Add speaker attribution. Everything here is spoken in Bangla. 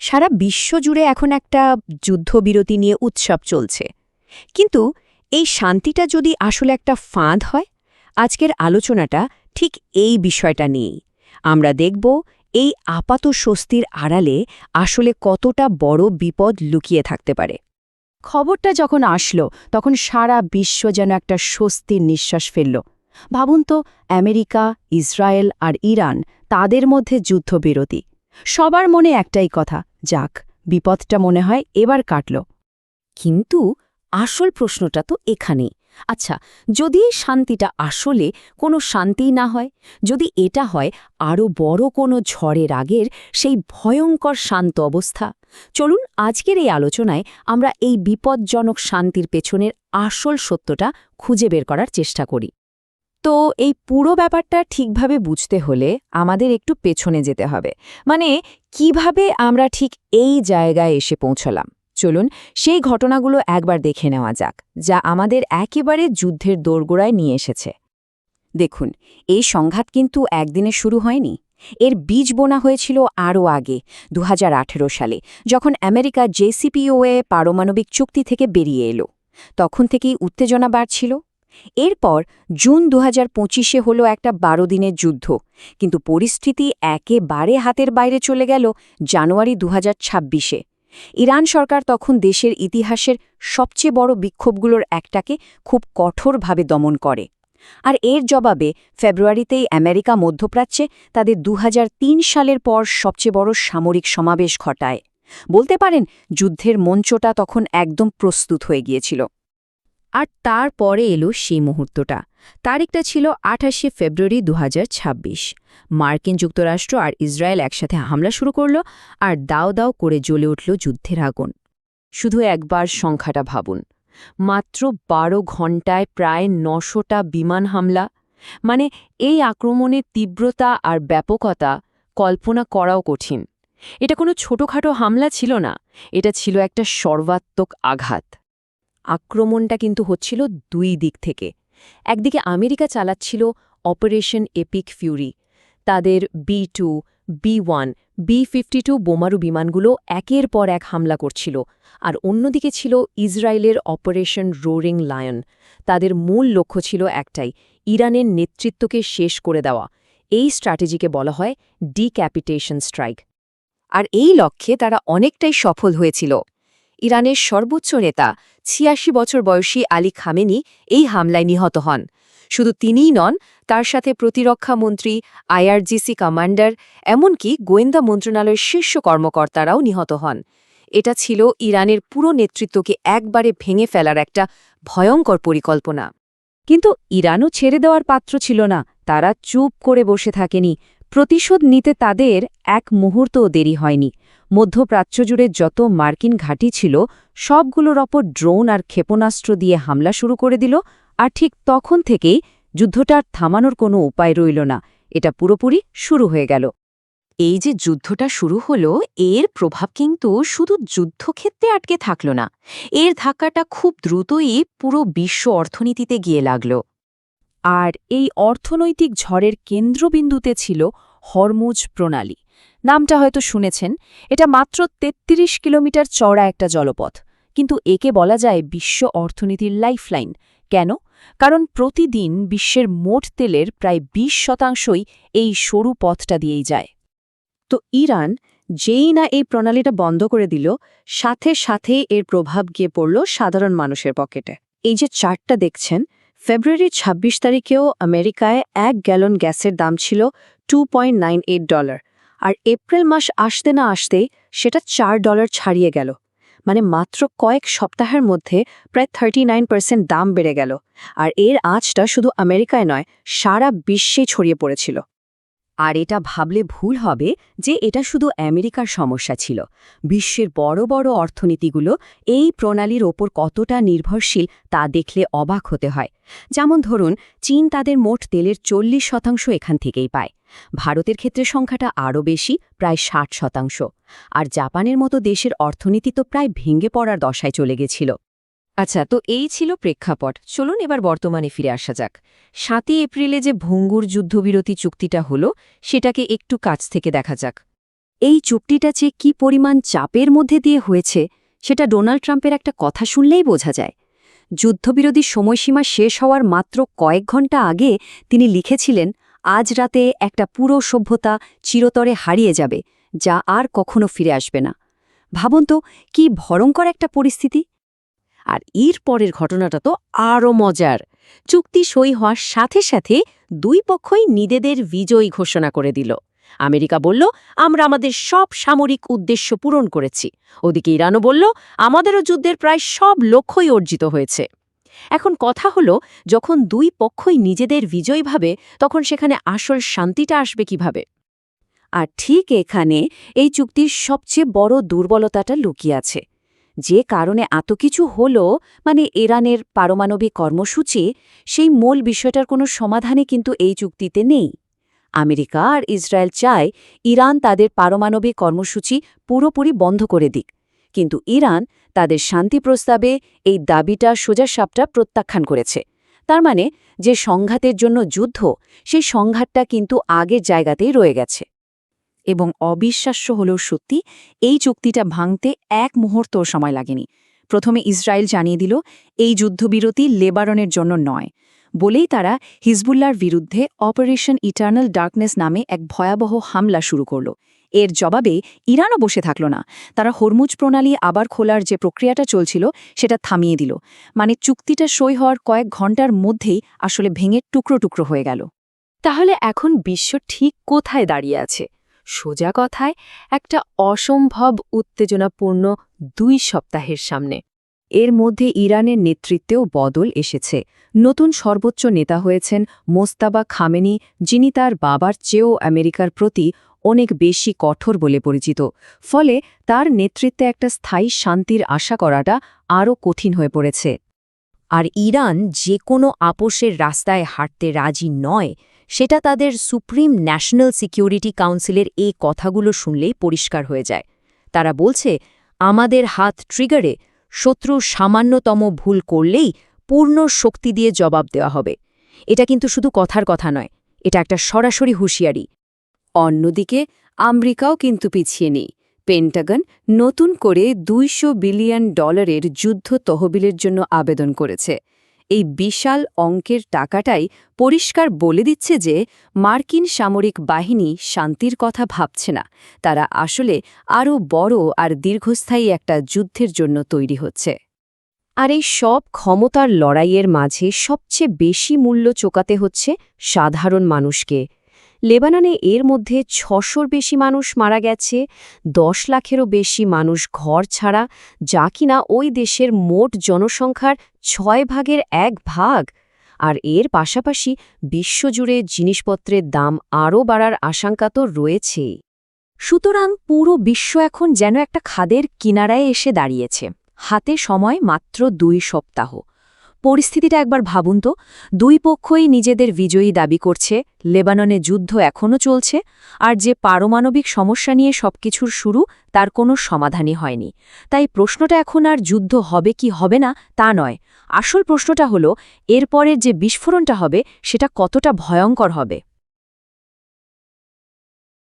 Speaker 1: সারা বিশ্বজুড়ে এখন একটা যুদ্ধবিরতি নিয়ে উৎসব চলছে, কিন্তু এই শান্তিটা যদি আসলে একটা ফাঁদ হয়, আজকের আলোচনাটা ঠিক এই বিষয়টা নিয়েই। আমরা দেখব এই আপাত স্বস্তির আড়ালে আসলে কতটা বড় বিপদ লুকিয়ে থাকতে পারে। খবরটা যখন আসলো তখন সারা বিশ্ব যেন একটা স্বস্তির নিঃশ্বাস ফেলল। ভাবুন তো, আমেরিকা, ইসরায়েল আর ইরান, তাদের মধ্যে যুদ্ধবিরতি। সবার মনে একটাই কথা, যাক, বিপদটা মনে হয় এবার কাটল। কিন্তু আসল প্রশ্নটা তো এখানেই। আচ্ছা, যদি এই শান্তিটা আসলে কোনো শান্তিই না হয়, যদি এটা হয় আরও বড় কোনো ঝড়ের আগের সেই ভয়ঙ্কর শান্ত অবস্থা, চলুন আজকের এই আলোচনায় আমরা এই বিপজ্জনক শান্তির পেছনের আসল সত্যটা খুঁজে বের করার চেষ্টা করি। তো এই পুরো ব্যাপারটা ঠিকভাবে বুঝতে হলে আমাদের একটু পেছনে যেতে হবে, মানে কিভাবে আমরা ঠিক এই জায়গায় এসে পৌঁছলাম। চলুন সেই ঘটনাগুলো একবার দেখে নেওয়া যাক, যা আমাদের একেবারে যুদ্ধের দোরগোড়ায় নিয়ে এসেছে। দেখুন, এই সংঘাত কিন্তু একদিনে শুরু হয়নি। এর বীজ বোনা হয়েছিল আরও আগে, ২০১৮ সালে, যখন আমেরিকা জেসিপিওএ পারমাণবিক চুক্তি থেকে বেরিয়ে এলো। তখন থেকেই উত্তেজনা বাড়ছিল। এরপর জুন ২০২৫-এ হলো একটা ১২ দিনের যুদ্ধ, কিন্তু পরিস্থিতি একেবারে হাতের বাইরে চলে গেল জানুয়ারি ২০২৬-এ। ইরান সরকার তখন দেশের ইতিহাসের সবচেয়ে বড় বিক্ষোভগুলোর একটাকে খুব কঠোরভাবে দমন করে। আর এর জবাবে ফেব্রুয়ারিতেই আমেরিকা মধ্যপ্রাচ্যে তাদের ২০০৩ সালের পর সবচেয়ে বড় সামরিক সমাবেশ ঘটায়। বলতে পারেন, যুদ্ধের মঞ্চটা তখন একদম প্রস্তুত হয়ে গিয়েছিল। আর তারপরে এলো সেই মুহূর্তটা। তারিখটা ছিল ২৮শে ফেব্রুয়ারি ২০২৬। মার্কিন যুক্তরাষ্ট্র আর ইসরায়েল একসাথে হামলা শুরু করল, আর দাও দাও করে জ্বলে উঠল যুদ্ধের আগুন। শুধু একবার সংখ্যাটা ভাবুন, মাত্র ১২ ঘণ্টায় প্রায় ৯০০টা বিমান হামলা। মানে এই আক্রমণের তীব্রতা আর ব্যাপকতা কল্পনা করাও কঠিন। এটা কোনো ছোটখাটো হামলা ছিল না, এটা ছিল একটা সর্বাত্মক আঘাত। আক্রমণটা কিন্তু হচ্ছিল দুই দিক থেকে। একদিকে আমেরিকা চালাচ্ছিল অপারেশন এপিক ফিউরি, তাদের B-2, B-1, B-52 বোমারু বিমানগুলো একের পর এক হামলা করছিল। আর অন্যদিকে ছিল ইসরায়েলের অপারেশন রোরিং লায়ন। তাদের মূল লক্ষ্য ছিল একটাই, ইরানের নেতৃত্বকে শেষ করে দেওয়া। এই স্ট্র্যাটেজিকে বলা হয় ডিক্যাপিটেশন স্ট্রাইক। আর এই লক্ষ্যে তারা অনেকটাই সফল হয়েছিল। ইরানের সর্বোচ্চ নেতা ৮৬ বছর বয়সী আলী খামেনি এই হামলায় নিহত হন। শুধু তিনিই নন, তার সাথে প্রতিরক্ষা মন্ত্রী, IRGC কমান্ডার, এমনকি গোয়েন্দা মন্ত্রণালয়ের শীর্ষ কর্মকর্তারাও নিহত হন। এটা ছিল ইরানের পুরো নেতৃত্বকে একবারে ভেঙে ফেলার একটা ভয়ঙ্কর পরিকল্পনা। কিন্তু ইরানও ছেড়ে দেওয়ার পাত্র ছিল না। তারা চুপ করে বসে থাকেনি। প্রতিশোধ নিতে তাদের এক মুহূর্তও দেরি হয়নি। মধ্যপ্রাচ্য জুড়ে যত মার্কিন ঘাঁটি ছিল, সবগুলোর ওপর ড্রোন আর ক্ষেপণাস্ত্র দিয়ে হামলা শুরু করে দিল। আর ঠিক তখন থেকেই যুদ্ধটা আর থামানোর কোনো উপায় রইল না। এটা পুরোপুরি শুরু হয়ে গেল। এই যে যুদ্ধটা শুরু হলো, এর প্রভাব কিন্তু শুধু যুদ্ধক্ষেত্রে আটকে থাকল না। এর ধাক্কাটা খুব দ্রুতই পুরো বিশ্ব অর্থনীতিতে গিয়ে লাগল। আর এই অর্থনৈতিক ঝড়ের কেন্দ্রবিন্দুতে ছিল হরমুজ প্রণালী। নামটা হয়তো শুনেছেন। এটা মাত্র ৩৩ কিলোমিটার চওড়া একটা জলপথ, কিন্তু একে বলা যায় বিশ্ব অর্থনীতির লাইফলাইন। কেন? কারণ প্রতিদিন বিশ্বের মোট তেলের প্রায় ২০% এই সরু পথটা দিয়েই যায়। তো ইরান যেই না এই প্রণালীটা বন্ধ করে দিল, সাথে সাথে এর প্রভাব গিয়ে পড়ল সাধারণ মানুষের পকেটে। এই যে চার্টটা দেখছেন, ফেব্রুয়ারি ২৬ তারিখেও আমেরিকায় ১ গ্যালন গ্যাসের দাম ছিল $2.98, আর এপ্রিল মাস আসতে না আসতেই সেটা $4 ছাড়িয়ে গেল। মানে মাত্র কয়েক সপ্তাহের মধ্যে প্রায় 39% দাম বেড়ে গেল। আর এর আঁচটা শুধু আমেরিকায় নয়, সারা বিশ্বেই ছড়িয়ে পড়েছিল। আর এটা ভাবলে ভুল হবে যে এটা শুধু আমেরিকার সমস্যা ছিল। বিশ্বের বড় বড় অর্থনীতিগুলো এই প্রণালীর ওপর কতটা নির্ভরশীল তা দেখলে অবাক হতে হয়। যেমন ধরুন, চীন তাদের মোট তেলের ৪০% এখান থেকেই পায়। ভারতের ক্ষেত্রে সংখ্যাটা আরও বেশি, প্রায় ৬০%। আর জাপানের মতো দেশের অর্থনীতি তো প্রায় ভেঙে পড়ার দশায় চলে গেছিল। আচ্ছা, তো এই ছিল প্রেক্ষাপট। চলুন এবার বর্তমানে ফিরে আসা যাক। ৭ই এপ্রিলে যে ভঙ্গুর যুদ্ধবিরতি চুক্তিটা হলো, সেটাকে একটু কাছ থেকে দেখা যাক। এই চুক্তিটা যে কী পরিমাণ চাপের মধ্যে দিয়ে হয়েছে সেটা ডোনাল্ড ট্রাম্পের একটা কথা শুনলেই বোঝা যায়। যুদ্ধবিরোধী সময়সীমা শেষ হওয়ার মাত্র কয়েক ঘণ্টা আগে তিনি লিখেছিলেন, আজ রাতে একটা পুরো সভ্যতা চিরতরে হারিয়ে যাবে, যা আর কখনো ফিরে আসবে না। ভাবুন তো কি ভয়ঙ্কর একটা পরিস্থিতি। আর এর পরের ঘটনাটা তো আরও মজার। চুক্তি সই হওয়ার সাথে সাথে দুই পক্ষই নিজেদের বিজয়ী ঘোষণা করে দিল। আমেরিকা বলল, আমরা আমাদের সব সামরিক উদ্দেশ্য পূরণ করেছি। ওদিকে ইরানও বলল, আমাদেরও যুদ্ধের প্রায় সব লক্ষ্যই অর্জিত হয়েছে। এখন কথা হলো, যখন দুই পক্ষই নিজেদের বিজয়ী ভাবে, তখন সেখানে আসল শান্তিটা আসবে কিভাবে? আর ঠিক এখানে এই চুক্তির সবচেয়ে বড় দুর্বলতাটা লুকিয়ে আছে। যে কারণে এত কিছু হলো, মানে ইরানের পারমাণবিক কর্মসূচি, সেই মূল বিষয়টার কোনো সমাধানই কিন্তু এই চুক্তিতে নেই। আমেরিকা আর ইসরায়েল চায় ইরান তাদের পারমাণবিক কর্মসূচি পুরোপুরি বন্ধ করে দিক, কিন্তু ইরান তাদের শান্তি প্রস্তাবে এই দাবিটা সোজাসাপটা প্রত্যাখ্যান করেছে। তার মানে যে সংঘাতের জন্য যুদ্ধ, সেই সংঘাতটা কিন্তু আগের জায়গাতেই রয়ে গেছে। এবং অবিশ্বাস্য হলেও সত্যি, এই চুক্তিটা ভাঙতে এক মুহূর্তও সময় লাগেনি। প্রথমে ইসরায়েল জানিয়ে দিল এই যুদ্ধবিরতি লেবাননের জন্য নয়, বলেই তারা হিজবুল্লাহর বিরুদ্ধে অপারেশন ইটার্নাল ডার্কনেস নামে এক ভয়াবহ হামলা শুরু করল। এর জবাবে ইরানও বসে থাকল না, তারা হরমুজ প্রণালী আবার খোলার যে প্রক্রিয়াটা চলছিল সেটা থামিয়ে দিল। মানে চুক্তিটা সই হওয়ার কয়েক ঘণ্টার মধ্যেই আসলে ভেঙে টুকরো টুকরো হয়ে গেল। তাহলে এখন বিশ্ব ঠিক কোথায় দাঁড়িয়ে আছে? সোজা কথায়, একটা অসম্ভব উত্তেজনাপূর্ণ 2 সপ্তাহের সামনে। এর মধ্যে ইরানের নেতৃত্বেও বদল এসেছে। নতুন সর্বোচ্চ নেতা হয়েছেন মোস্তাবা খামেনি, যিনি তার বাবার চেয়েও আমেরিকার প্রতি অনেক বেশি কঠোর বলে পরিচিত। ফলে তার নেতৃত্বে একটা স্থায়ী শান্তির আশা করাটা আরও কঠিন হয়ে পড়েছে। আর ইরান যে কোনো আপোষের রাস্তায় হাঁটতে রাজি নয়, সেটা তাদের সুপ্রিম ন্যাশনাল সিকিউরিটি কাউন্সিলের এই কথাগুলো শুনলেই পরিষ্কার হয়ে যায়। তারা বলছে, আমাদের হাত ট্রিগারে, শত্রু সামান্যতম ভুল করলেই পূর্ণ শক্তি দিয়ে জবাব দেওয়া হবে। এটা কিন্তু শুধু কথার কথা নয়, এটা একটা সরাসরি হুঁশিয়ারি। অন্যদিকে আমেরিকাও কিন্তু পিছিয়ে নেই। পেন্টাগন নতুন করে $200 বিলিয়ন যুদ্ধ তহবিলের জন্য আবেদন করেছে। এই বিশাল অঙ্কের টাকাটাই পরিষ্কার বলে দিচ্ছে যে মার্কিন সামরিক বাহিনী শান্তির কথা ভাবছে না, তারা আসলে আরও বড় আর দীর্ঘস্থায়ী একটা যুদ্ধের জন্য তৈরি হচ্ছে। আর এই সব ক্ষমতার লড়াইয়ের মাঝে সবচেয়ে বেশি মূল্য চোকাতে হচ্ছে সাধারণ মানুষকে। লেবাননে এর মধ্যে 600-র বেশি মানুষ মারা গেছে, 10 লাখেরও বেশি মানুষ ঘর ছাড়া, যা কিনা ওই দেশের মোট জনসংখ্যার 6 ভাগের 1 ভাগ। আর এর পাশাপাশি বিশ্বজুড়ে জিনিসপত্রের দাম আরও বাড়ার আশঙ্কা তো রয়েছেই। সুতরাং পুরো বিশ্ব এখন যেন একটা খাদের কিনারায় এসে দাঁড়িয়েছে। হাতে সময় মাত্র 2 সপ্তাহ। পরিস্থিতিটা একবার ভাবুন তো, দুই পক্ষই নিজেদের বিজয়ী দাবি করছে, লেবাননে যুদ্ধ এখনও চলছে, আর যে পারমাণবিক সমস্যা নিয়ে সবকিছুর শুরু, তার কোনো সমাধানই হয়নি। তাই প্রশ্নটা এখন আর যুদ্ধ হবে কি হবে না তা নয়, আসল প্রশ্নটা হলো এরপরের যে বিস্ফোরণটা হবে সেটা কতটা ভয়ঙ্কর হবে।